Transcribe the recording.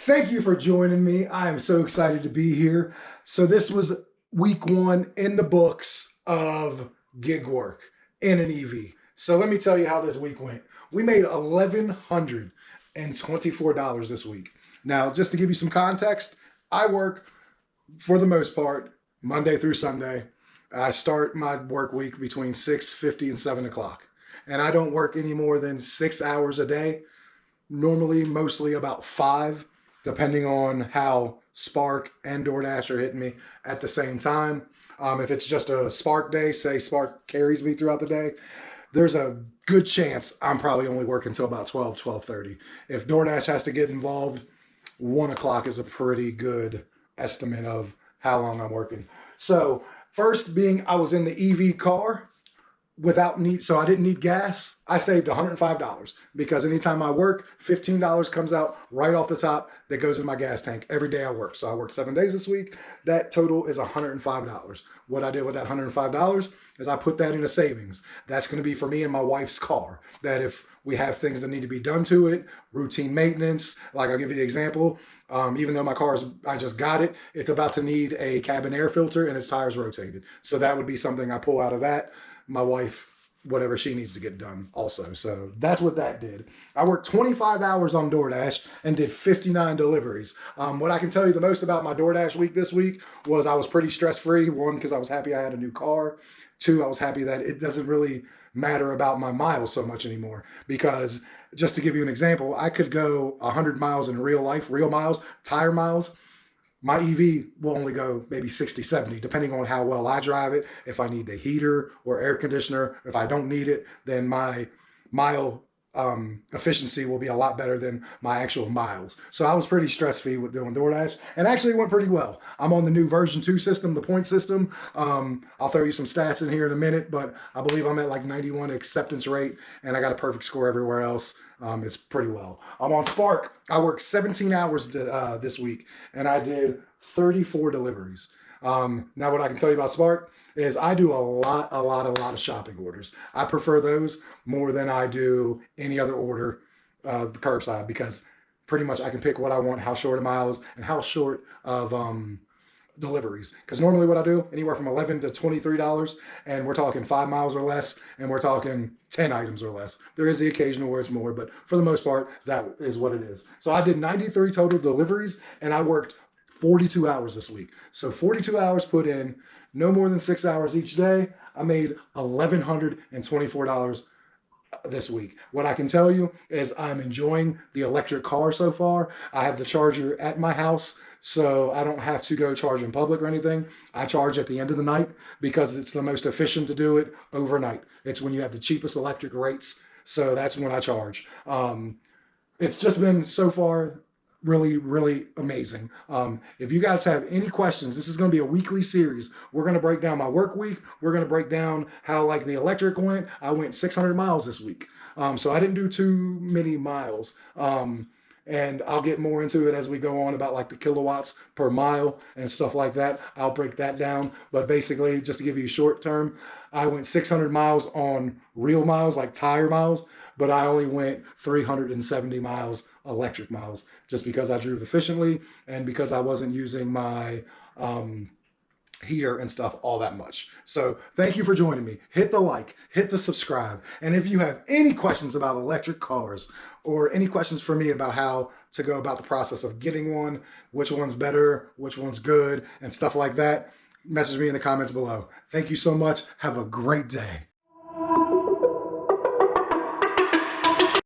Thank you for joining me. I am so excited to be here. So this was week 1 in the books of gig work in an EV. So let me tell you how this week went. We made $1,124 this week. Now, just to give you some context, I work for the most part Monday through Sunday. I start my work week between 6:50 and 7 o'clock. And I don't work any more than 6 hours a day. Normally, mostly about 5, depending on how Spark and DoorDash are hitting me at the same time. If it's just a Spark day, say Spark carries me throughout the day, there's a good chance I'm probably only working until about 12, 12:30. If DoorDash has to get involved, 1 o'clock is a pretty good estimate of how long I'm working. So first being I was in the EV car so I didn't need gas. I saved $105 because anytime I work, $15 comes out right off the top that goes in my gas tank every day I work. So I worked 7 days this week. That total is $105. What I did with that $105 is I put that in a savings. That's going to be for me and my wife's car. That if we have things that need to be done to it, routine maintenance, like I'll give you the example. Even though I just got it, it's about to need a cabin air filter and its tires rotated. So that would be something I pull out of that. My wife, whatever she needs to get done also. So that's what that did. I worked 25 hours on DoorDash and did 59 deliveries. What I can tell you the most about my DoorDash week this week was I was pretty stress-free. 1, because I was happy I had a new car. 2, I was happy that it doesn't really matter about my miles so much anymore. Because just to give you an example, I could go 100 miles in real life, real miles, tire miles. My EV will only go maybe 60, 70, depending on how well I drive it. If I need the heater or air conditioner, if I don't need it, then my mile efficiency will be a lot better than my actual miles. So I was pretty stress-free with doing DoorDash, and actually it went pretty well. I'm on the new version 2 system, the point system. I'll throw you some stats in here in a minute, but I believe I'm at like 91 acceptance rate, and I got a perfect score everywhere else. It's pretty well. I'm on Spark. I worked 17 hours this week, and I did 34 deliveries. Now, what I can tell you about Spark is I do a lot of shopping orders. I prefer those more than I do any other order, curbside, because pretty much I can pick what I want, how short of miles, and how short of deliveries. Because normally what I do, anywhere from $11 to $23, and we're talking 5 miles or less, and we're talking 10 items or less. There is the occasional where it's more, but for the most part, that is what it is. So I did 93 total deliveries, and I worked 42 hours this week. So 42 hours put in, no more than 6 hours each day. I made $1,124 this week. What I can tell you is I'm enjoying the electric car so far. I have the charger at my house, so I don't have to go charge in public or anything. I charge at the end of the night because it's the most efficient to do it overnight. It's when you have the cheapest electric rates, so that's when I charge. It's just been so far really amazing. If you guys have any questions, this is going to be a weekly series. We're going to break down my work week. We're going to break down how like the electric went. I went 600 miles this week. So I didn't do too many miles. And I'll get more into it as we go on about like the kilowatts per mile and stuff like that. I'll break that down. But basically, just to give you short term, I went 600 miles on real miles, like tire miles, but I only went 370 miles electric miles just because I drove efficiently and because I wasn't using my heater and stuff all that much. So thank you for joining me. Hit the like, hit the subscribe. And if you have any questions about electric cars or any questions for me about how to go about the process of getting one, which one's better, which one's good, and stuff like that, message me in the comments below. Thank you so much. Have a great day.